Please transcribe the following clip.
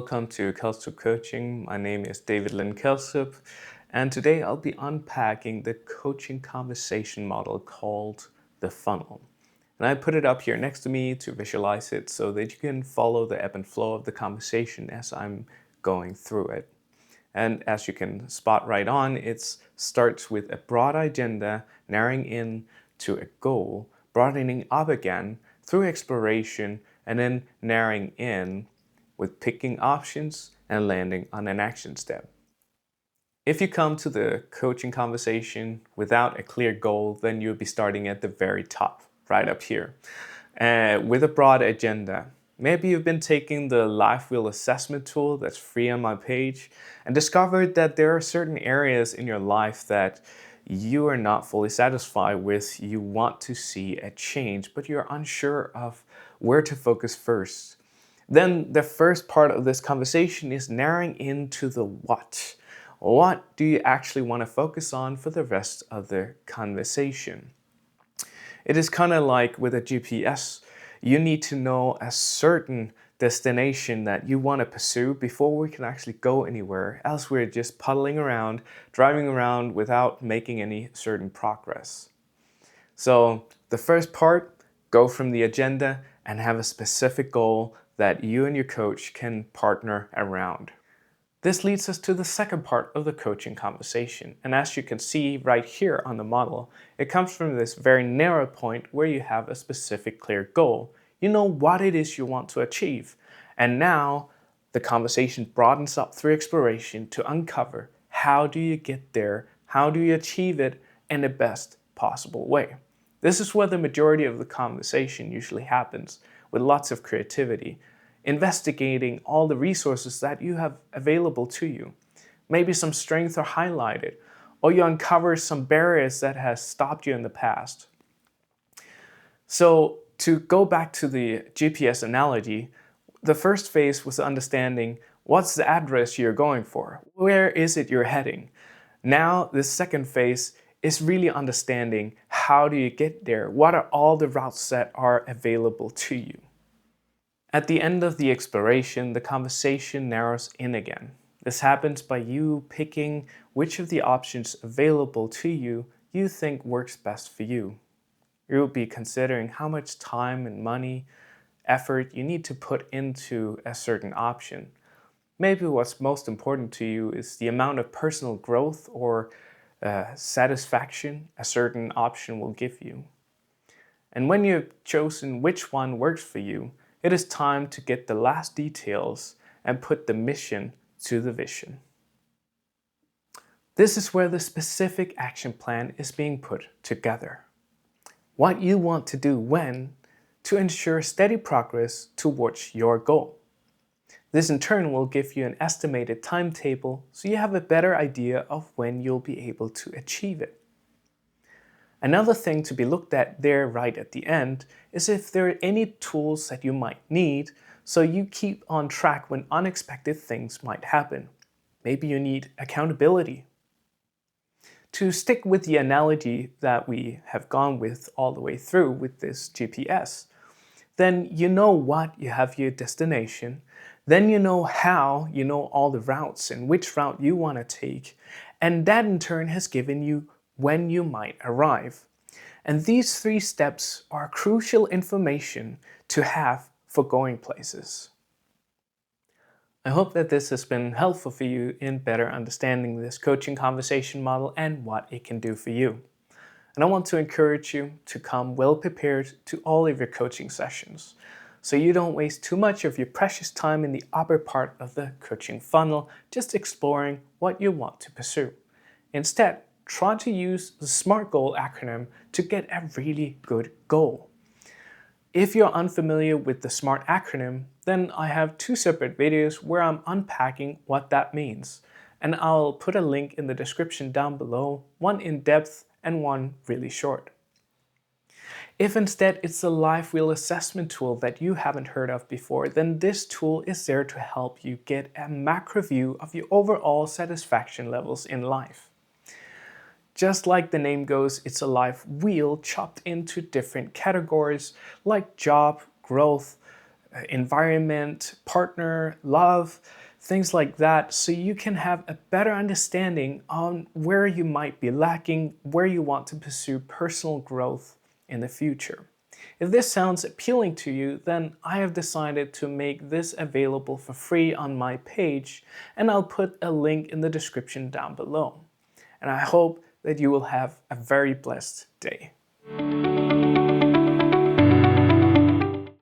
welcome to Kelsup Coaching. My name is David Lynn Kelsup, and today I'll be unpacking the coaching conversation model called the funnel. And I put it up here next to me to visualize it so that you can follow the ebb and flow of the conversation as I'm going through it. And as you can spot right on, it starts with a broad agenda, narrowing in to a goal, broadening up again through exploration, and then narrowing in with picking options and landing on an action step. If you come to the coaching conversation without a clear goal, then you'll be starting at the very top, right up here, with a broad agenda. Maybe you've been taking the life wheel assessment tool that's free on my page and discovered that there are certain areas in your life that you are not fully satisfied with. You want to see a change, but you're unsure of where to focus first. Then the first part of this conversation is narrowing into the what. What do you actually want to focus on for the rest of the conversation? It is kind of like with a GPS. You need to know a certain destination that you want to pursue before we can actually go anywhere. Else we're just puddling around, driving around without making any certain progress. So the first part, go from the agenda and have a specific goal that you and your coach can partner around. This leads us to the second part of the coaching conversation. And as you can see right here on the model, it comes from this very narrow point where you have a specific clear goal. You know what it is you want to achieve. And now the conversation broadens up through exploration to uncover how do you get there, how do you achieve it in the best possible way. This is where the majority of the conversation usually happens, with lots of creativity, investigating all the resources that you have available to you. Maybe some strengths are highlighted, or you uncover some barriers that has stopped you in the past. So to go back to the GPS analogy, the first phase was understanding what's the address you're going for, where is it you're heading. Now the second phase is really understanding how do you get there, what are all the routes that are available to you. At the end of the exploration, the conversation narrows in again. This happens by you picking which of the options available to you you think works best for you. You will be considering how much time and money, effort you need to put into a certain option. Maybe what's most important to you is the amount of personal growth or satisfaction a certain option will give you. And when you've chosen which one works for you, it is time to get the last details and put the mission to the vision. This is where the specific action plan is being put together. What you want to do when to ensure steady progress towards your goal. This in turn will give you an estimated timetable so you have a better idea of when you'll be able to achieve it. Another thing to be looked at there right at the end is if there are any tools that you might need so you keep on track when unexpected things might happen. Maybe you need accountability. To stick with the analogy that we have gone with all the way through with this GPS, then you know what, you have your destination, then you know how, you know all the routes and which route you want to take, and that in turn has given you when you might arrive. And these three steps are crucial information to have for going places. I hope that this has been helpful for you in better understanding this coaching conversation model and what it can do for you. And I want to encourage you to come well prepared to all of your coaching sessions, so you don't waste too much of your precious time in the upper part of the coaching funnel just exploring what you want to pursue. Instead, try to use the SMART goal acronym to get a really good goal. If you're unfamiliar with the SMART acronym, then I have two separate videos where I'm unpacking what that means. And I'll put a link in the description down below, one in depth and one really short. If instead it's a life wheel assessment tool that you haven't heard of before, then this tool is there to help you get a macro view of your overall satisfaction levels in life. Just like the name goes, it's a life wheel chopped into different categories like job, growth, environment, partner, love, things like that, so you can have a better understanding on where you might be lacking, where you want to pursue personal growth in the future. If this sounds appealing to you, then I have decided to make this available for free on my page, and I'll put a link in the description down below. And I hope that you will have a very blessed day.